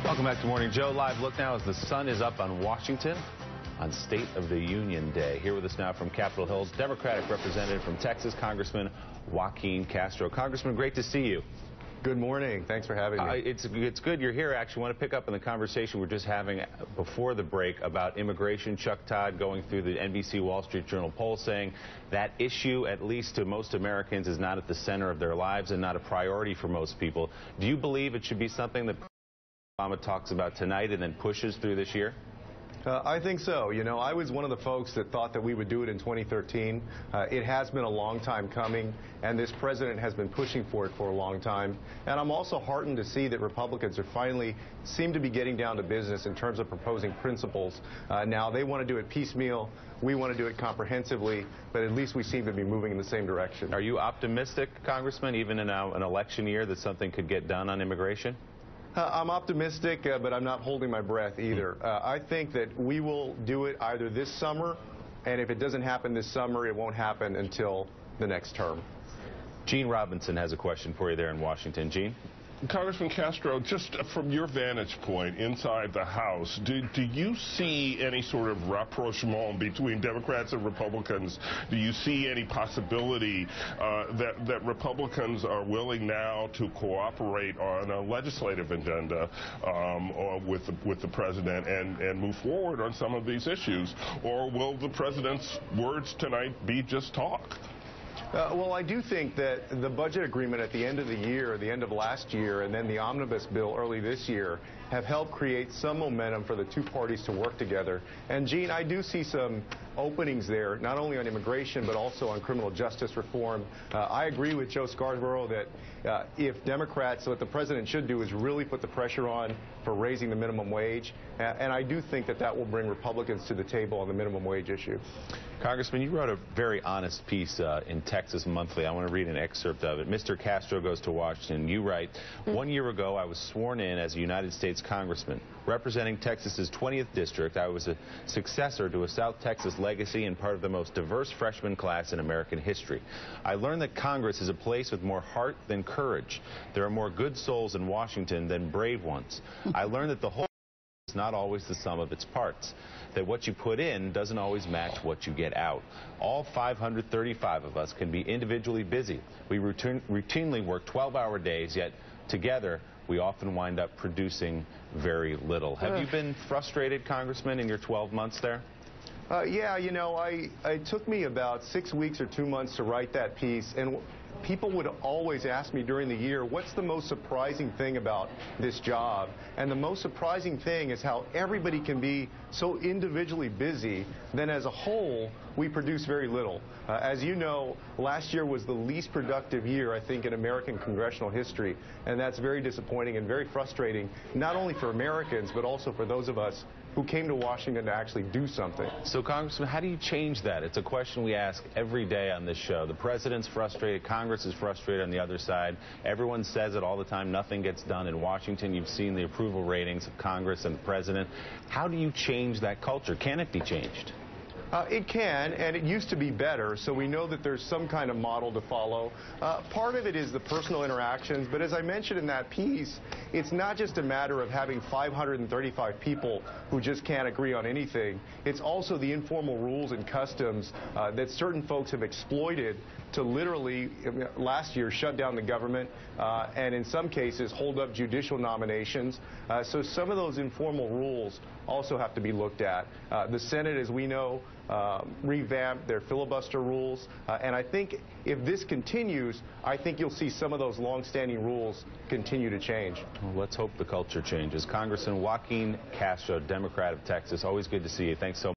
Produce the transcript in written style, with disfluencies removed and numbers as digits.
Welcome back to Morning Joe. Live look now as the sun is up on Washington on State of the Union Day. Here with us now from Capitol Hill, Democratic representative from Texas, Congressman Joaquin Castro. Congressman, great to see you. Good morning. Thanks for having me. It's good you're here. Actually, I want to pick up on the conversation we're just having before the break about immigration. Chuck Todd going through the NBC Wall Street Journal poll saying that issue, at least to most Americans, is not at the center of their lives and not a priority for most people. Do you believe it should be something that Obama talks about tonight and then pushes through this year? I think so. You know, I was one of the folks that thought that we would do it in 2013. It has been a long time coming, and this president has been pushing for it for a long time. And I'm also heartened to see that Republicans are finally seem to be getting down to business in terms of proposing principles. Now, they want to do it piecemeal. We want to do it comprehensively, but at least we seem to be moving in the same direction. Are you optimistic, Congressman, even in an election year, that something could get done on immigration? I'm optimistic, but I'm not holding my breath either. I think that we will do it either this summer, and if it doesn't happen this summer, it won't happen until the next term. Gene Robinson has a question for you there in Washington. Gene? Congressman Castro, just from your vantage point inside the House, do you see any sort of rapprochement between Democrats and Republicans? Do you see any possibility that Republicans are willing now to cooperate on a legislative agenda with the president and move forward on some of these issues? Or will the president's words tonight be just talk? Well, I do think that the budget agreement at the end of the year, the end of last year, and then the omnibus bill early this year have helped create some momentum for the two parties to work together. And, Gene, I do see some openings there, not only on immigration, but also on criminal justice reform. I agree with Joe Scarborough that if Democrats, what the president should do is really put the pressure on for raising the minimum wage. And I do think that that will bring Republicans to the table on the minimum wage issue. Congressman, you wrote a very honest piece in Texas Monthly. I want to read an excerpt of it. Mr. Castro goes to Washington. You write, 1 year ago, I was sworn in as a United States Congressman. Representing Texas's 20th district, I was a successor to a South Texas legacy and part of the most diverse freshman class in American history. I learned that Congress is a place with more heart than courage. There are more good souls in Washington than brave ones. I learned that the whole is not always the sum of its parts, that what you put in doesn't always match what you get out. All 535 of us can be individually busy. We routinely work 12-hour days, yet together we often wind up producing very little. Have you been frustrated, Congressman, in your 12 months there? Yeah, you know, it took me about 6 weeks or 2 months to write that piece, and people would always ask me during the year, what's the most surprising thing about this job? And the most surprising thing is how everybody can be so individually busy, then as a whole, we produce very little. As you know, last year was the least productive year, I think, in American congressional history, and that's very disappointing and very frustrating, not only for Americans, but also for those of us who came to Washington to actually do something. So, Congressman, how do you change that? It's a question we ask every day on this show. The president's frustrated. Congress is frustrated on the other side. Everyone says it all the time. Nothing gets done in Washington. You've seen the approval ratings of Congress and the president. How do you change that culture? Can it be changed? It can, and it used to be better, so we know that there's some kind of model to follow. Part of it is the personal interactions, but as I mentioned in that piece, it's not just a matter of having 535 people who just can't agree on anything. It's also the informal rules and customs that certain folks have exploited to literally, last year, shut down the government and in some cases hold up judicial nominations. So some of those informal rules also have to be looked at. The Senate, as we know, revamped their filibuster rules, and I think if this continues, I think you'll see some of those long-standing rules continue to change. Well, let's hope the culture changes. Congressman Joaquin Castro, Democrat of Texas, always good to see you. Thanks so much.